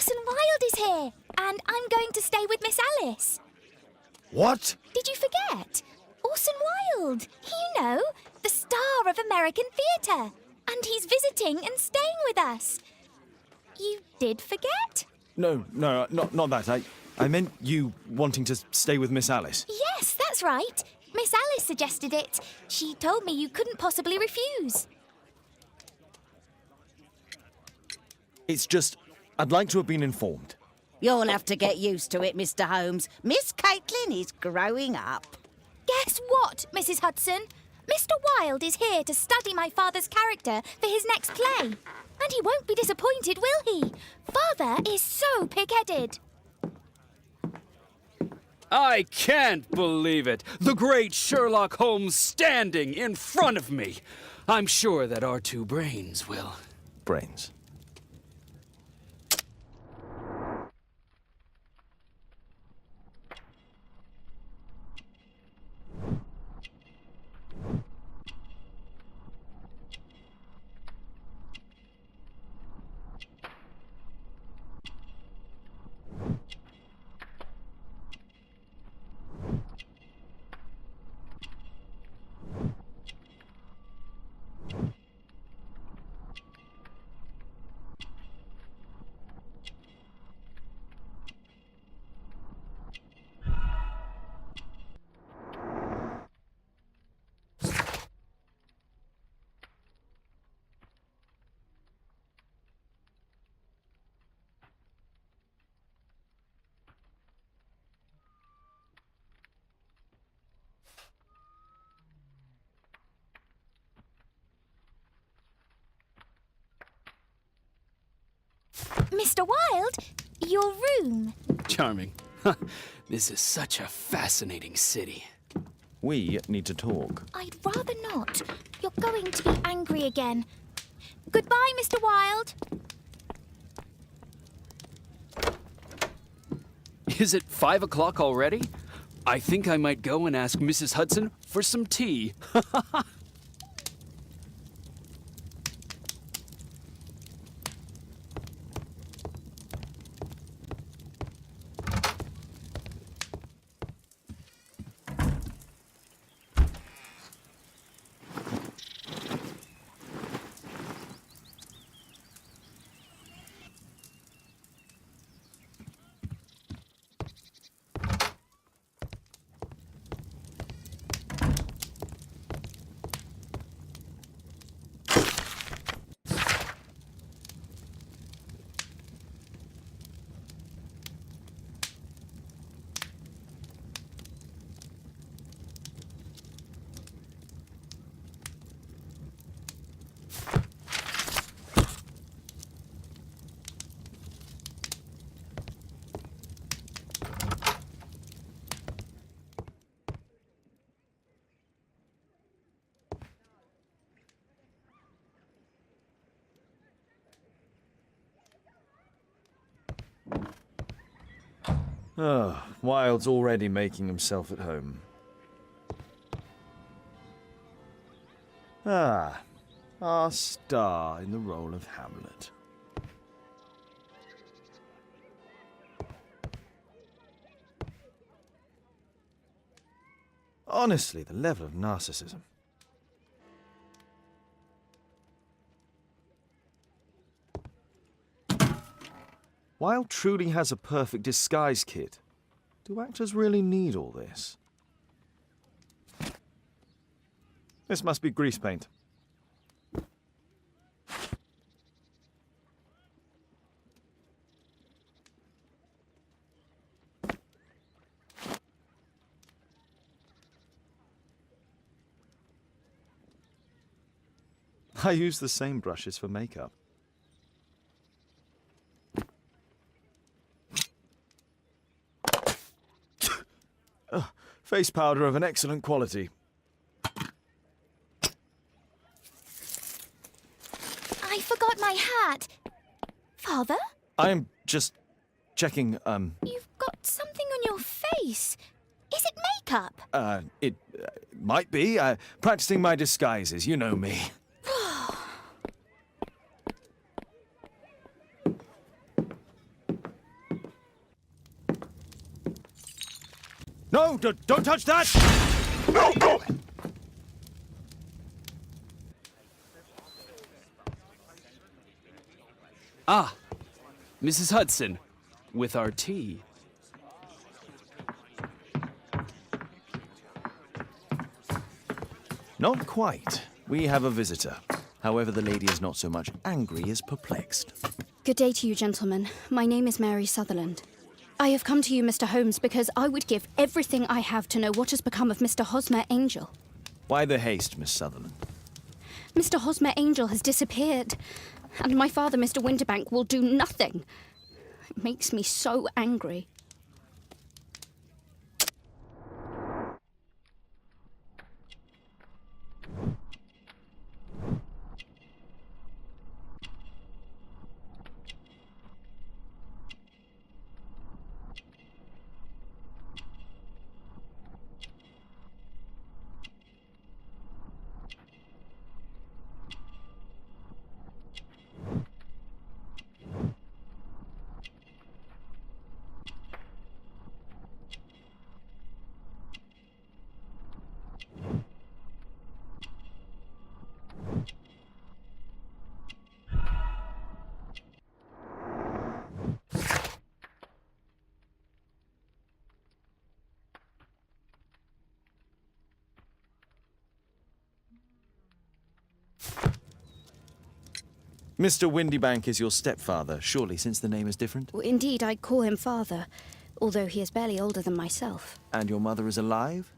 Orson Wilde is here, and I'm going to stay with Miss Alice. What? Did you forget? Orson Wilde, you know, the star of American theatre. And he's visiting and staying with us. You did forget? No, not that. I meant you wanting to stay with Miss Alice. Yes, that's right. Miss Alice suggested it. She told me you couldn't possibly refuse. It's just, I'd like to have been informed. You'll have to get used to it, Mr. Holmes. Miss Caitlin is growing up. Guess what, Mrs. Hudson? Mr. Wilde is here to study my father's character for his next play. And he won't be disappointed, will he? Father is so pig-headed. I can't believe it. The great Sherlock Holmes standing in front of me. I'm sure that our two brains will... Brains. Mr. Wilde, your room. Charming. This is such a fascinating city. We need to talk. I'd rather not. You're going to be angry again. Goodbye, Mr. Wilde. Is it 5 o'clock already? I think I might go and ask Mrs. Hudson for some tea. Oh, Wilde's already making himself at home. Ah, our star in the role of Hamlet. Honestly, the level of narcissism. Wilde truly has a perfect disguise kit. Do actors really need all this? This must be grease paint. I use the same brushes for makeup. Face powder of an excellent quality. I forgot my hat. Father? I'm just checking, You've got something on your face. Is it makeup? It might be. Practicing my disguises, you know me. No, don't touch that! Ah, Mrs. Hudson, with our tea. Not quite. We have a visitor. However, the lady is not so much angry as perplexed. Good day to you, gentlemen. My name is Mary Sutherland. I have come to you, Mr. Holmes, because I would give everything I have to know what has become of Mr. Hosmer Angel. Why the haste, Miss Sutherland? Mr. Hosmer Angel has disappeared, and my father, Mr. Winterbank, will do nothing. It makes me so angry. Mr. Windybank is your stepfather, surely, since the name is different? Indeed, I call him father, although he is barely older than myself. And your mother is alive?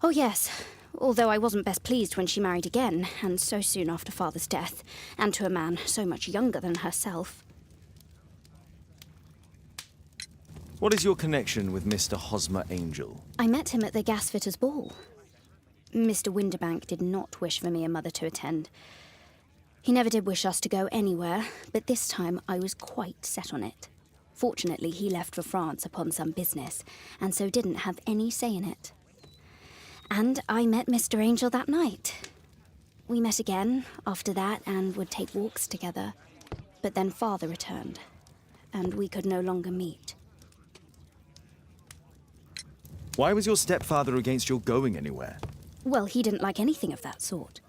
Oh, yes, although I wasn't best pleased when she married again, and so soon after father's death, and to a man so much younger than herself. What is your connection with Mr. Hosmer Angel? I met him at the gasfitter's ball. Mr. Winterbank did not wish for me and mother to attend. He never did wish us to go anywhere, but this time I was quite set on it. Fortunately, he left for France upon some business, and so didn't have any say in it. And I met Mr. Angel that night. We met again after that and would take walks together. But then father returned, and we could no longer meet. Why was your stepfather against your going anywhere? Well, he didn't like anything of that sort.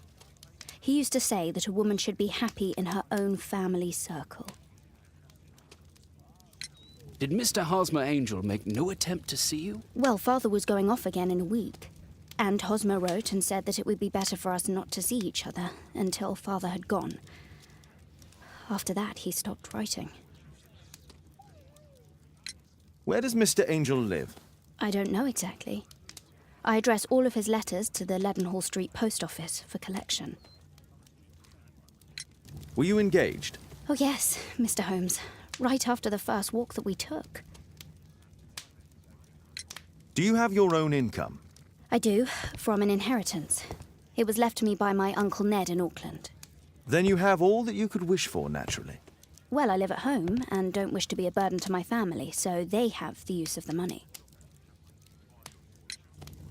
He used to say that a woman should be happy in her own family circle. Did Mr. Hosmer Angel make no attempt to see you? Well, father was going off again in a week. And Hosmer wrote and said that it would be better for us not to see each other until father had gone. After that, he stopped writing. Where does Mr. Angel live? I don't know exactly. I address all of his letters to the Leadenhall Street post office for collection. Were you engaged? Oh, yes, Mr. Holmes. Right after the first walk that we took. Do you have your own income? I do, from an inheritance. It was left to me by my Uncle Ned in Auckland. Then you have all that you could wish for, naturally. Well, I live at home and don't wish to be a burden to my family, so they have the use of the money.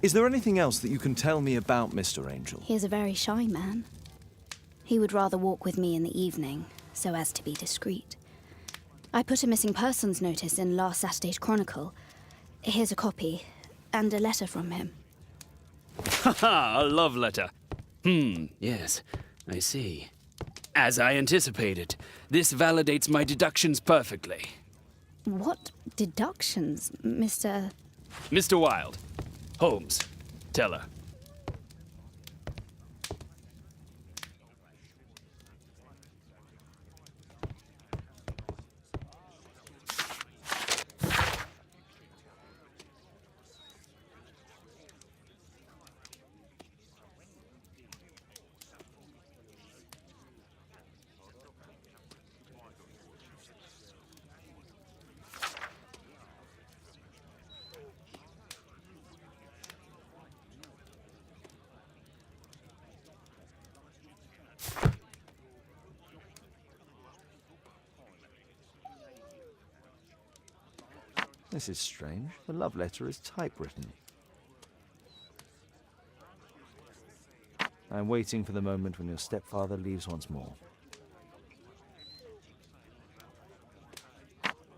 Is there anything else that you can tell me about Mr. Angel? He is a very shy man. He would rather walk with me in the evening, so as to be discreet. I put a missing persons notice in last Saturday's Chronicle. Here's a copy, and a letter from him. Haha, a love letter. Yes, I see. As I anticipated, this validates my deductions perfectly. What deductions, Mr. Mr. Wilde, Holmes, tell her. This is strange. The love letter is typewritten. I'm waiting for the moment when your stepfather leaves once more.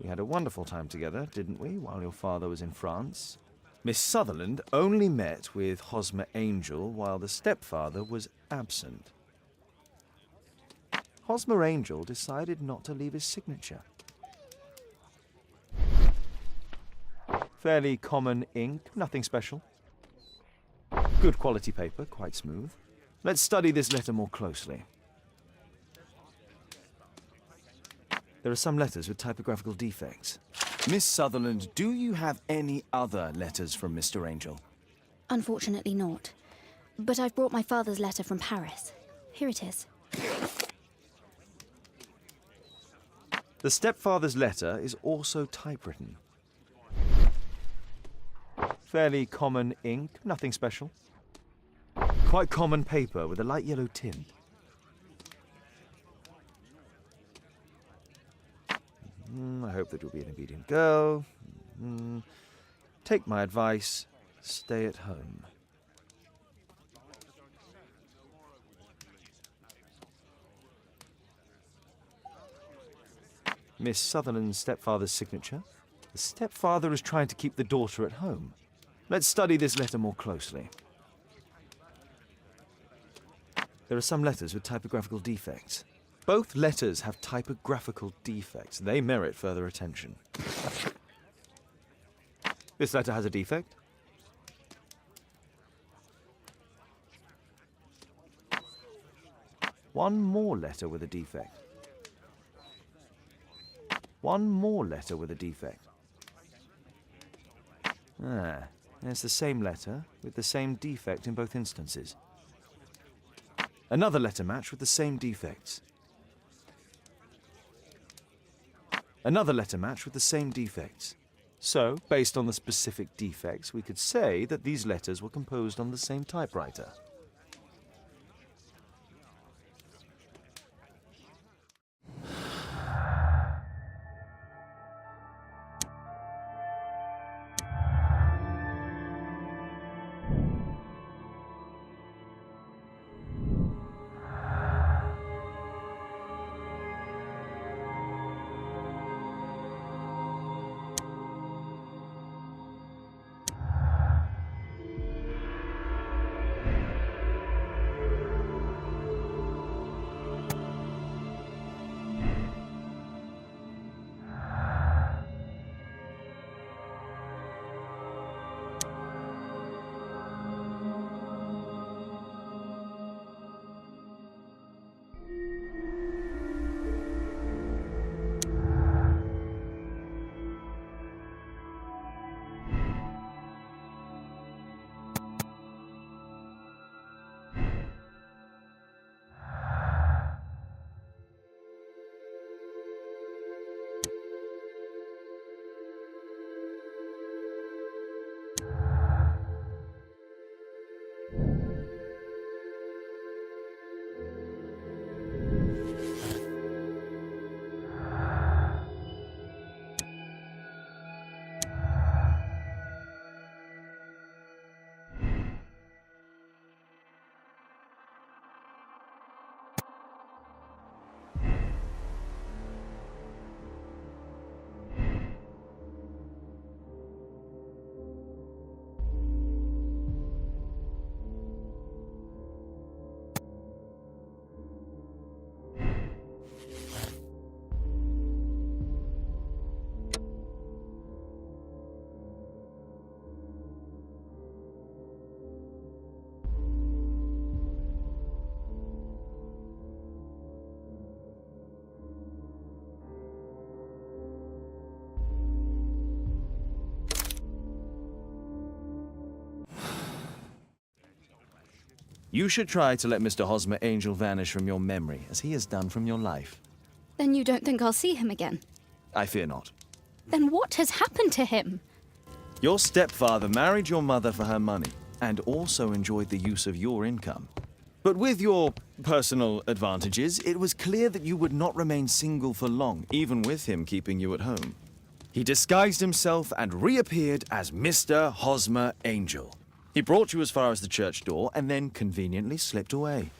We had a wonderful time together, didn't we, while your father was in France? Miss Sutherland only met with Hosmer Angel while the stepfather was absent. Hosmer Angel decided not to leave his signature. Fairly common ink, nothing special. Good quality paper, quite smooth. Let's study this letter more closely. There are some letters with typographical defects. Miss Sutherland, do you have any other letters from Mr. Angel? Unfortunately not. But I've brought my father's letter from Paris. Here it is. The stepfather's letter is also typewritten. Fairly common ink, nothing special. Quite common paper with a light yellow tint. I hope that you'll be an obedient girl. Take my advice, stay at home. Miss Sutherland's stepfather's signature. The stepfather is trying to keep the daughter at home. Let's study this letter more closely. There are some letters with typographical defects. Both letters have typographical defects. They merit further attention. This letter has a defect. One more letter with a defect. One more letter with a defect. There's the same letter with the same defect in both instances. Another letter match with the same defects. Another letter match with the same defects. So, based on the specific defects, we could say that these letters were composed on the same typewriter. You should try to let Mr. Hosmer Angel vanish from your memory, as he has done from your life. Then you don't think I'll see him again? I fear not. Then what has happened to him? Your stepfather married your mother for her money, and also enjoyed the use of your income. But with your personal advantages, it was clear that you would not remain single for long, even with him keeping you at home. He disguised himself and reappeared as Mr. Hosmer Angel. He brought you as far as the church door and then conveniently slipped away,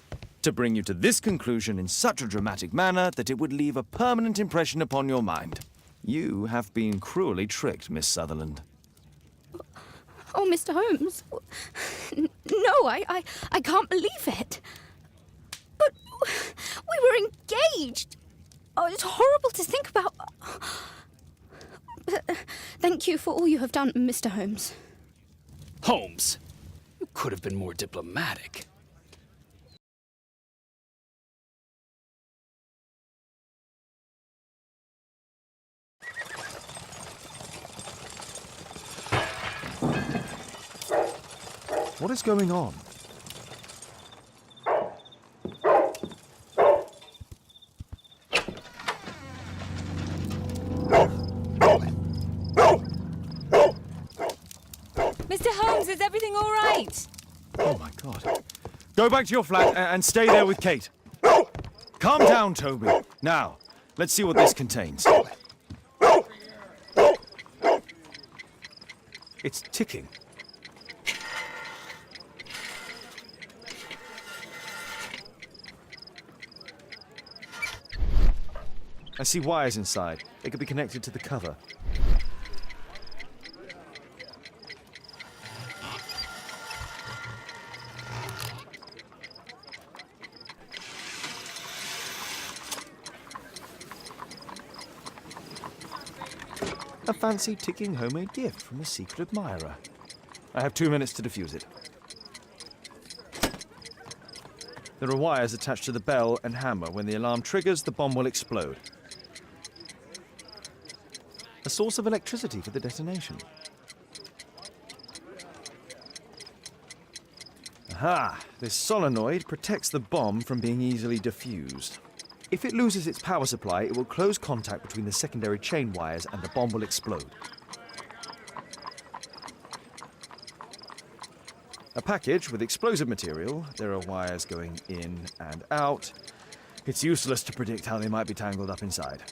to bring you to this conclusion in such a dramatic manner that it would leave a permanent impression upon your mind. You have been cruelly tricked, Miss Sutherland. Oh, Mr. Holmes. No, I can't believe it. But we were engaged. Oh, it's horrible to think about. But thank you for all you have done, Mr. Holmes. Holmes, you could have been more diplomatic. What is going on? Mr. Holmes, is everything all right? Oh my God. Go back to your flat and stay there with Kate. Calm down, Toby. Now, let's see what this contains. It's ticking. I see wires inside. They could be connected to the cover. A fancy ticking homemade gift from a secret admirer. I have 2 minutes to defuse it. There are wires attached to the bell and hammer. When the alarm triggers, the bomb will explode. A source of electricity for the detonation. Aha! This solenoid protects the bomb from being easily diffused. If it loses its power supply, it will close contact between the secondary chain wires and the bomb will explode. A package with explosive material. There are wires going in and out. It's useless to predict how they might be tangled up inside.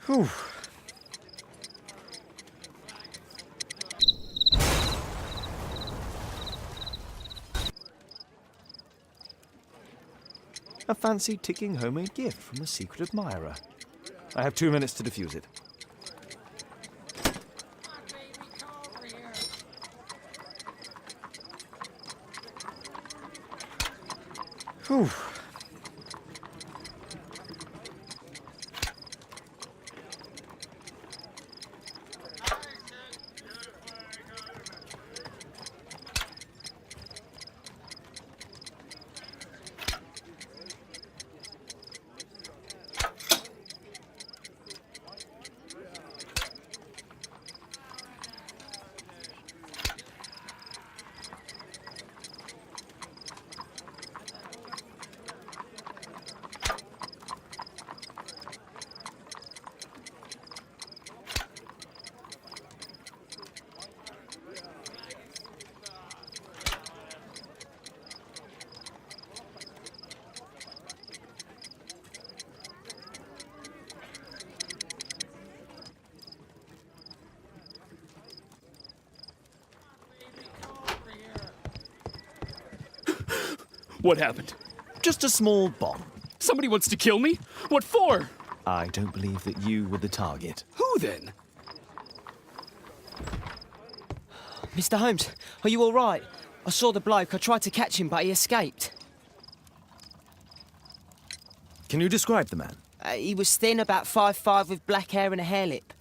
Whew. A fancy ticking homemade gift from a secret admirer. I have 2 minutes to defuse it. Whew. What happened? Just a small bomb. Somebody wants to kill me? What for? I don't believe that you were the target. Who then? Mr. Holmes, are you all right? I saw the bloke. I tried to catch him, but he escaped. Can you describe the man? He was thin, about 5'5", with black hair and a hair lip.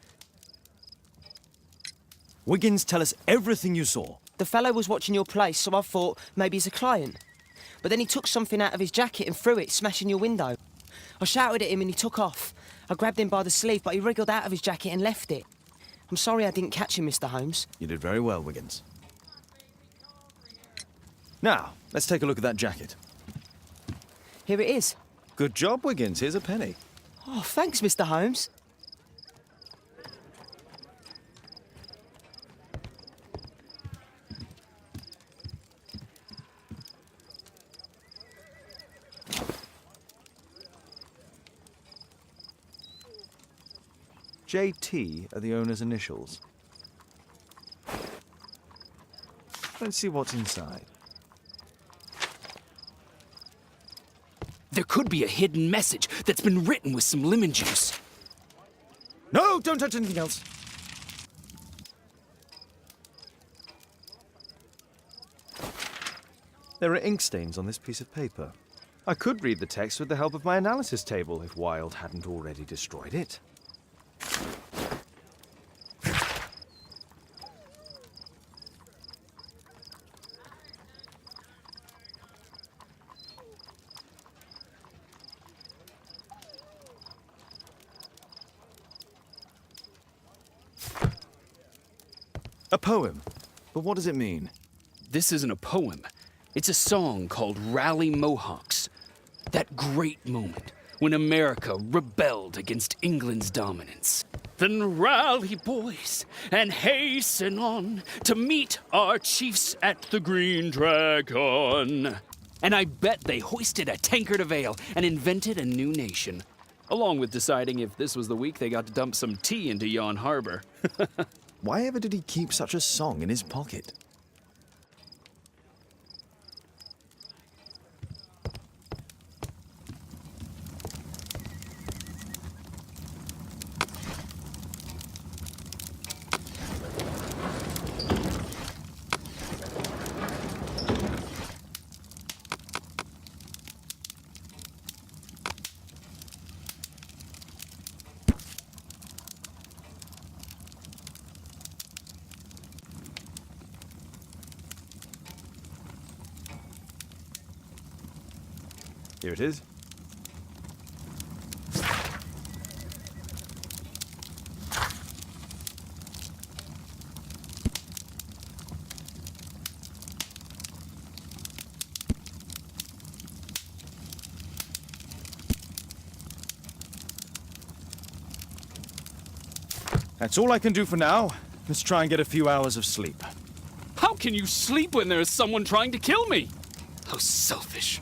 Wiggins, tell us everything you saw. The fellow was watching your place, so I thought maybe he's a client. But then he took something out of his jacket and threw it, smashing your window. I shouted at him and he took off. I grabbed him by the sleeve, but he wriggled out of his jacket and left it. I'm sorry I didn't catch him, Mr. Holmes. You did very well, Wiggins. Now, let's take a look at that jacket. Here it is. Good job, Wiggins. Here's a penny. Oh, thanks, Mr. Holmes. JT are the owner's initials. Let's see what's inside. There could be a hidden message that's been written with some lemon juice. No, don't touch anything else. There are ink stains on this piece of paper. I could read the text with the help of my analysis table if Wilde hadn't already destroyed it. A poem. But what does it mean? This isn't a poem. It's a song called Rally Mohawks. That great moment when America rebelled against England's dominance. Then rally, boys, and hasten on to meet our chiefs at the Green Dragon. And I bet they hoisted a tankard of ale and invented a new nation. Along with deciding if this was the week they got to dump some tea into Yon Harbor. Why ever did he keep such a song in his pocket? Here it is. That's all I can do for now. Let's try and get a few hours of sleep. How can you sleep when there is someone trying to kill me? How selfish.